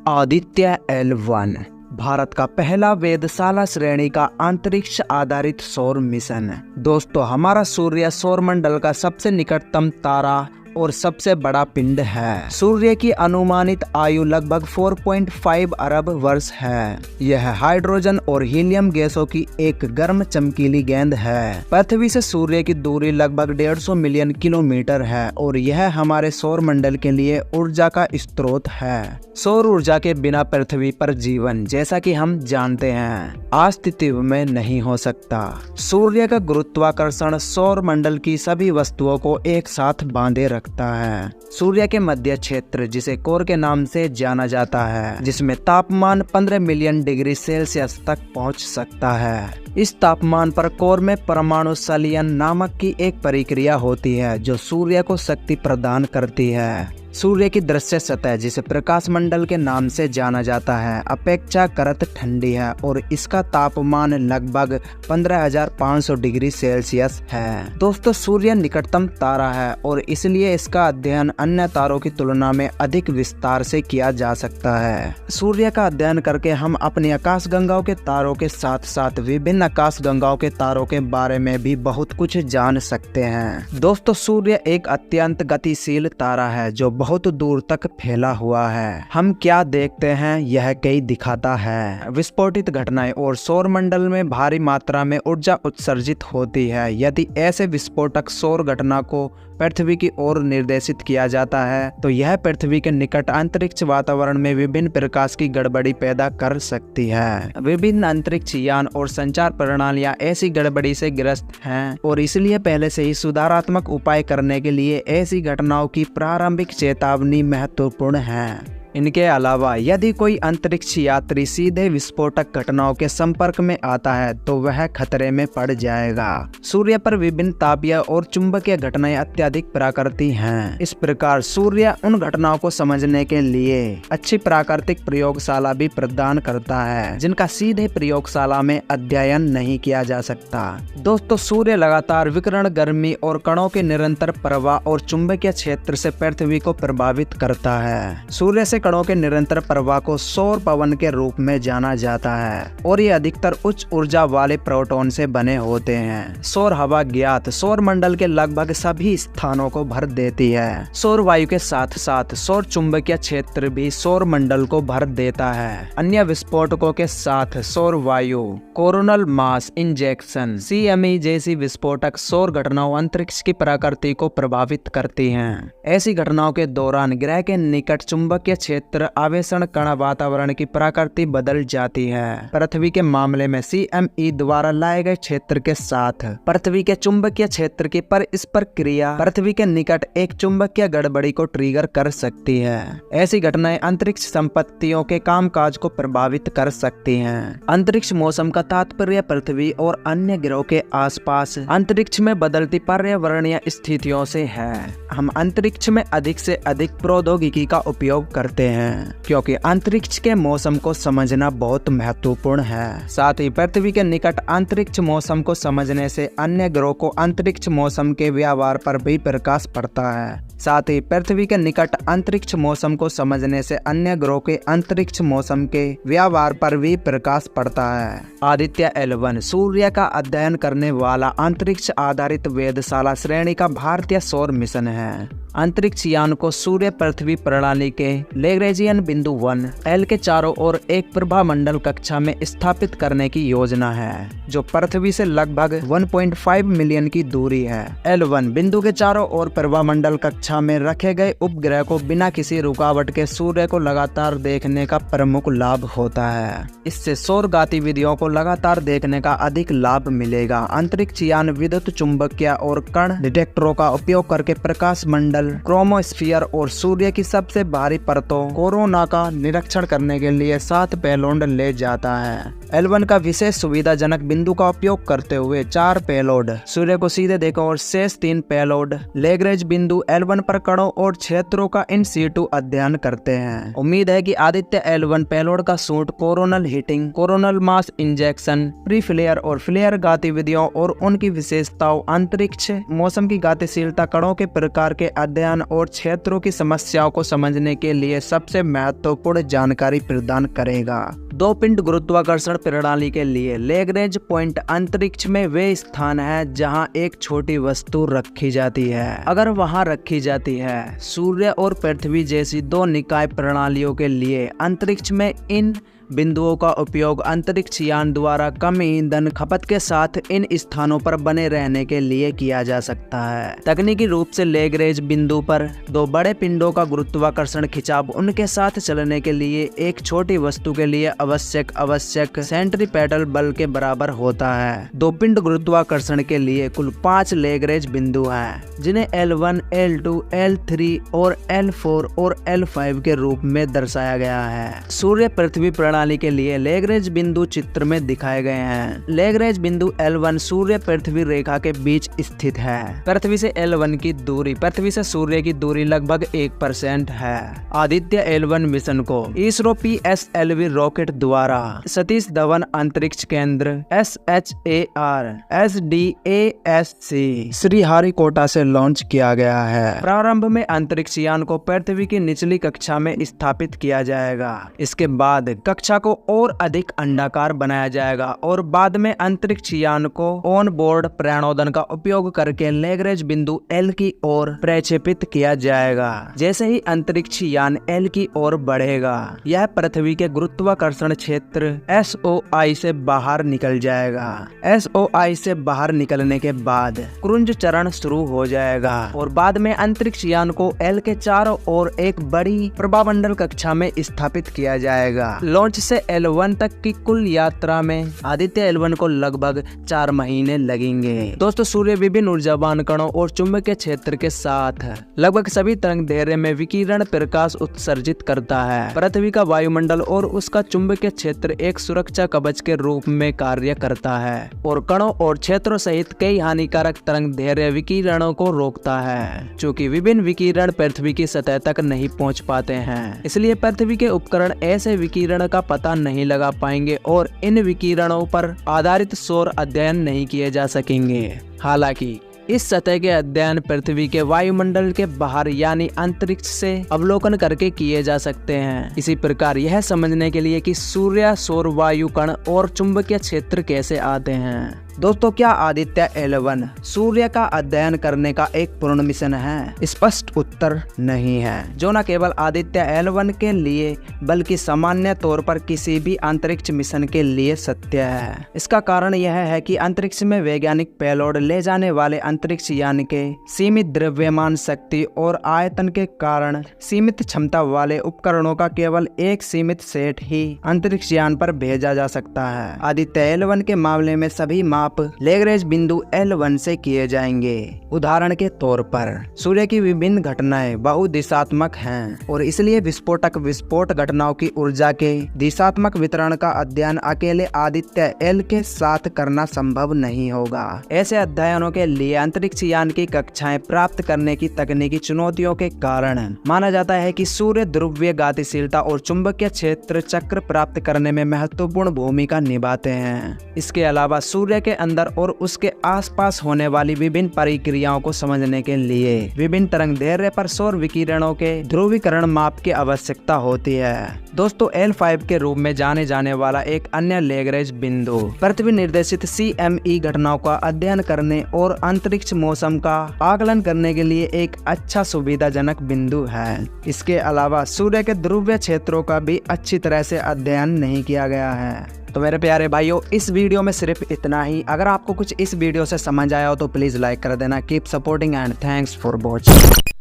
Aditya L1 Bharat का पहला वेधशाला श्रेणी का अंतरिक्ष आधारित सौर मिशन। दोस्तों, हमारा सूर्य सौरमंडल का सबसे निकटतम तारा और सबसे बड़ा पिंड है। सूर्य की अनुमानित आयु लगभग 4.5 अरब वर्ष है। यह हाइड्रोजन और हीलियम गैसों की एक गर्म चमकीली गेंद है। पृथ्वी से सूर्य की दूरी लगभग 150 मिलियन किलोमीटर है और यह हमारे सौर मंडल के लिए ऊर्जा का स्रोत है। सौर ऊर्जा के बिना पृथ्वी पर जीवन, जैसा कि हम जानते हैं, अस्तित्व में नहीं हो सकता। सूर्य का गुरुत्वाकर्षण सौर मंडल की सभी वस्तुओं को एक साथ बांधे रखता है। सूर्य के मध्य क्षेत्र, जिसे कोर के नाम से जाना जाता है, जिसमें तापमान 15 मिलियन डिग्री सेल्सियस तक पहुंच सकता है। इस तापमान पर कोर में परमाणु संलयन नामक की एक प्रक्रिया होती है जो सूर्य को शक्ति प्रदान करती है। सूर्य की दृश्य सतह, जिसे प्रकाश मंडल के नाम से जाना जाता है, अपेक्षाकृत ठंडी है और इसका तापमान लगभग 15,500 डिग्री सेल्सियस है। दोस्तों, सूर्य निकटतम तारा है और इसलिए इसका अध्ययन अन्य तारों की तुलना में अधिक विस्तार से किया जा सकता है। सूर्य का अध्ययन करके हम अपनी आकाशगंगाओं के तारों के साथ साथ विभिन्न आकाशगंगाओं के तारों के बारे में भी बहुत कुछ जान सकते हैं। दोस्तों, सूर्य एक अत्यंत गतिशील तारा है जो बहुत दूर तक फैला हुआ है। हम क्या देखते हैं यह कई दिखाता है। विस्फोटित घटनाएं और सौर मंडल में भारी मात्रा में ऊर्जा उत्सर्जित होती है। यदि ऐसे विस्फोटक सौर घटना को पृथ्वी की ओर निर्देशित किया जाता है तो यह पृथ्वी के निकट अंतरिक्ष वातावरण में विभिन्न प्रकार की गड़बड़ी पैदा कर सकती है। विभिन्न अंतरिक्ष यान और संचार प्रणालियां ऐसी गड़बड़ी से ग्रस्त हैं और इसलिए पहले से ही सुधारात्मक उपाय करने के लिए ऐसी घटनाओं की प्रारंभिक चेतावनी महत्वपूर्ण है। इनके अलावा यदि कोई अंतरिक्ष यात्री सीधे विस्फोटक घटनाओं के संपर्क में आता है तो वह खतरे में पड़ जाएगा। सूर्य पर विभिन्न तापीय और चुंबकीय घटनाएं अत्यधिक प्राकृतिक हैं। इस प्रकार सूर्य उन घटनाओं को समझने के लिए अच्छी प्राकृतिक प्रयोगशाला भी प्रदान करता है जिनका सीधे प्रयोगशाला में अध्ययन नहीं किया जा सकता। दोस्तों, सूर्य लगातार विकिरण, गर्मी और कणों के निरंतर प्रवाह और चुंबकीय क्षेत्र से पृथ्वी को प्रभावित करता है। सूर्य से कणों के निरंतर प्रवाह को सौर पवन के रूप में जाना जाता है और ये अधिकतर उच्च ऊर्जा वाले प्रोटॉन से बने होते हैं। सौर हवा ज्ञात सौर मंडल के लगभग सभी स्थानों को भर देती है। सौर वायु के साथ साथ सौर चुंबकीय क्षेत्र भी सौर मंडल को भर देता है। अन्य विस्फोटकों के साथ सौर वायु, कोरोनल मास इंजेक्शन, CME जैसी विस्फोटक सौर घटनाओं अंतरिक्ष की प्रकृति को प्रभावित करती हैं। ऐसी घटनाओं के दौरान ग्रह के निकट चुंबकीय क्षेत्र आवेशन कण वातावरण की प्रकृति बदल जाती है। पृथ्वी के मामले में CME द्वारा लाए गए क्षेत्र के साथ पृथ्वी के चुंबकीय क्षेत्र की परस्पर क्रिया पृथ्वी के निकट एक चुंबकीय गड़बड़ी को ट्रिगर कर सकती है। ऐसी घटनाएं अंतरिक्ष संपत्तियों के कामकाज को प्रभावित कर सकती हैं। अंतरिक्ष मौसम का तात्पर्य पृथ्वी और अन्य ग्रहों के आसपास अंतरिक्ष में बदलती पर्यावरणीय स्थितियों से है। हम अंतरिक्ष में अधिक से अधिक प्रौद्योगिकी का उपयोग करते हैं क्योंकि अंतरिक्ष के मौसम को समझना बहुत महत्वपूर्ण है। साथ ही पृथ्वी के निकट अंतरिक्ष मौसम को समझने से अन्य ग्रहों को अंतरिक्ष मौसम के व्यवहार पर भी प्रकाश पड़ता है। साथ ही पृथ्वी के निकट अंतरिक्ष मौसम को समझने से अन्य ग्रहों के अंतरिक्ष मौसम के व्यवहार पर भी प्रकाश पड़ता है। आदित्य L1 सूर्य का अध्ययन करने वाला अंतरिक्ष आधारित वेधशाला श्रेणी का भारतीय सौर मिशन है। अंतरिक्ष यान को सूर्य पृथ्वी प्रणाली के लैग्रेंजियन बिंदु 1 L के चारों ओर एक प्रभामंडल कक्षा में स्थापित करने की योजना है जो पृथ्वी से लगभग 1.5 मिलियन की दूरी है। L1 बिंदु के चारों ओर प्रभामंडल कक्षा में रखे गए उपग्रह को बिना किसी रुकावट के सूर्य को लगातार देखने का प्रमुख लाभ होता है। इससे सौर गतिविधियों को लगातार देखने का अधिक लाभ मिलेगा। अंतरिक्ष यान विद्युत चुंबकीय और कण डिटेक्टरों का उपयोग करके प्रकाश मंडल, क्रोमोस्फीयर और सूर्य की सबसे भारी परतों कोरोना का निरीक्षण करने के लिए 7 पेलोड ले जाता है। L1 का विशेष सुविधाजनक बिंदु का उपयोग करते हुए 4 पेलोड सूर्य को सीधे देखो और शेष 3 पेलोड लैग्रेंज बिंदु L1 पर कणों और क्षेत्रों का इन सीटू अध्ययन करते हैं। उम्मीद है कि आदित्य L1 पेलोड का suite coronal heating, coronal mass injection, pre flare और फ्लेयर गतिविधियों और उनकी विशेषताओं, अंतरिक्ष मौसम की गतिशीलता, कणों के प्रकार के अध्ययन और क्षेत्रों की समस्याओं को समझने के लिए सबसे महत्वपूर्ण जानकारी प्रदान करेगा। दो पिंड गुरुत्वाकर्षण प्रणाली के लिए लैग्रेंज पॉइंट अंतरिक्ष में वे स्थान है जहां एक छोटी वस्तु रखी जाती है। अगर वहां रखी जाती है, सूर्य और पृथ्वी जैसी दो निकाय प्रणालियों के लिए अंतरिक्ष में इन बिंदुओं का उपयोग अंतरिक्ष यान द्वारा कम ईंधन खपत के साथ इन स्थानों पर बने रहने के लिए किया जा सकता है। तकनीकी रूप से लैग्रेंज बिंदु पर दो बड़े पिंडों का गुरुत्वाकर्षण खिंचाव उनके साथ चलने के लिए एक छोटी वस्तु के लिए आवश्यक सेंट्रीपेटल बल के बराबर होता है। दो पिंड गुरुत्वाकर्षण के लिए कुल 5 लैग्रेंज बिंदु हैं, जिन्हें L1, L2, L3 और L4 और L5 के रूप में दर्शाया गया है। सूर्य पृथ्वी प्रणाली के लिए लैग्रेंज बिंदु चित्र में दिखाए गए हैं। लैग्रेंज बिंदु L1 सूर्य पृथ्वी रेखा के बीच स्थित है। पृथ्वी से L1 की दूरी, पृथ्वी से सूर्य की दूरी लगभग 1% है। आदित्य L1 मिशन को इसरो PSLV रॉकेट द्वारा सतीश धवन अंतरिक्ष केंद्र SHAR SDASC श्रीहरिकोटा से लॉन्च किया गया है। प्रारंभ में अंतरिक्ष यान को पृथ्वी की निचली कक्षा में स्थापित किया जाएगा। इसके बाद कक्षा को और अधिक अंडाकार बनाया जाएगा और बाद में अंतरिक्ष यान को ऑन बोर्ड प्रणोदन का उपयोग करके लैग्रेंज बिंदु L की ओर प्रक्षेपित किया जाएगा। जैसे ही अंतरिक्ष यान L की ओर बढ़ेगा, यह पृथ्वी के गुरुत्वाकर्षण क्षेत्र SOI से बाहर निकल जाएगा। SOI से बाहर निकलने के बाद क्रूज चरण शुरू हो जाएगा और बाद में अंतरिक्ष यान को L के चारों ओर एक बड़ी प्रभामंडल कक्षा में स्थापित किया जाएगा। लॉन्च से L1 तक की कुल यात्रा में आदित्य L1 को लगभग 4 महीने लगेंगे। दोस्तों, सूर्य विभिन्न ऊर्जावान कणों और चुंबकीय क्षेत्र के साथ लगभग सभी तरंग दैर्ध्य में विकिरण प्रकाश उत्सर्जित करता है। पृथ्वी का वायुमंडल और उसका चुंबकीय क्षेत्र एक सुरक्षा कवच के रूप में कार्य करता है और कणों और क्षेत्रों सहित कई हानिकारक तरंग दैर्ध्य विकिरणों को रोकता है। चूँकि विभिन्न विकिरण पृथ्वी की सतह तक नहीं पहुँच पाते हैं, इसलिए पृथ्वी के उपकरण ऐसे विकिरण का पता नहीं लगा पाएंगे और इन विकिरणों पर आधारित सौर अध्ययन नहीं किए जा सकेंगे। हालांकि इस सतह के अध्ययन पृथ्वी के वायुमंडल के बाहर यानी अंतरिक्ष से अवलोकन करके किए जा सकते हैं। इसी प्रकार यह समझने के लिए कि सूर्य, सौर वायु कण और चुंबकीय क्षेत्र कैसे आते हैं। दोस्तों, क्या आदित्य L1 सूर्य का अध्ययन करने का एक पूर्ण मिशन है? स्पष्ट उत्तर नहीं है, जो न केवल आदित्य L1 के लिए बल्कि सामान्य तौर पर किसी भी अंतरिक्ष मिशन के लिए सत्य है। इसका कारण यह है कि अंतरिक्ष में वैज्ञानिक पेलोड ले जाने वाले अंतरिक्ष यान के सीमित द्रव्यमान शक्ति और आयतन के कारण सीमित क्षमता वाले उपकरणों का केवल एक सीमित सेट ही अंतरिक्ष यान पर भेजा जा सकता है। आदित्य L1 के मामले में सभी लैग्रेंज बिंदु L1 से किए जाएंगे। उदाहरण के तौर पर सूर्य की विभिन्न घटनाएं बहुदिशात्मक हैं और इसलिए विस्फोट घटनाओं की ऊर्जा के दिशात्मक वितरण का अध्ययन अकेले आदित्य L के साथ करना संभव नहीं होगा। ऐसे अध्ययनों के लिए अंतरिक्ष यान की कक्षाएं प्राप्त करने की तकनीकी चुनौतियों के कारण माना जाता है कि सूर्य ध्रुवीय गतिशीलता और चुंबकीय क्षेत्र चक्र प्राप्त करने में महत्वपूर्ण भूमिका निभाते हैं। इसके अलावा सूर्य के अंदर और उसके आसपास होने वाली विभिन्न प्रक्रियाओं को समझने के लिए विभिन्न तरंग दैर्ध्य पर सौर विकिरणों के ध्रुवीकरण माप की आवश्यकता होती है। दोस्तों, L5 के रूप में जाने जाने वाला एक अन्य लैग्रेंज बिंदु पृथ्वी निर्देशित CME घटनाओं का अध्ययन करने और अंतरिक्ष मौसम का आकलन करने के लिए एक अच्छा सुविधाजनक बिंदु है। इसके अलावा सूर्य के ध्रुवीय क्षेत्रों का भी अच्छी तरह से अध्ययन नहीं किया गया है। तो मेरे प्यारे भाइयों, इस वीडियो में सिर्फ इतना ही। अगर आपको कुछ इस वीडियो से समझ आया हो तो प्लीज लाइक कर देना। Keep supporting and thanks for watching.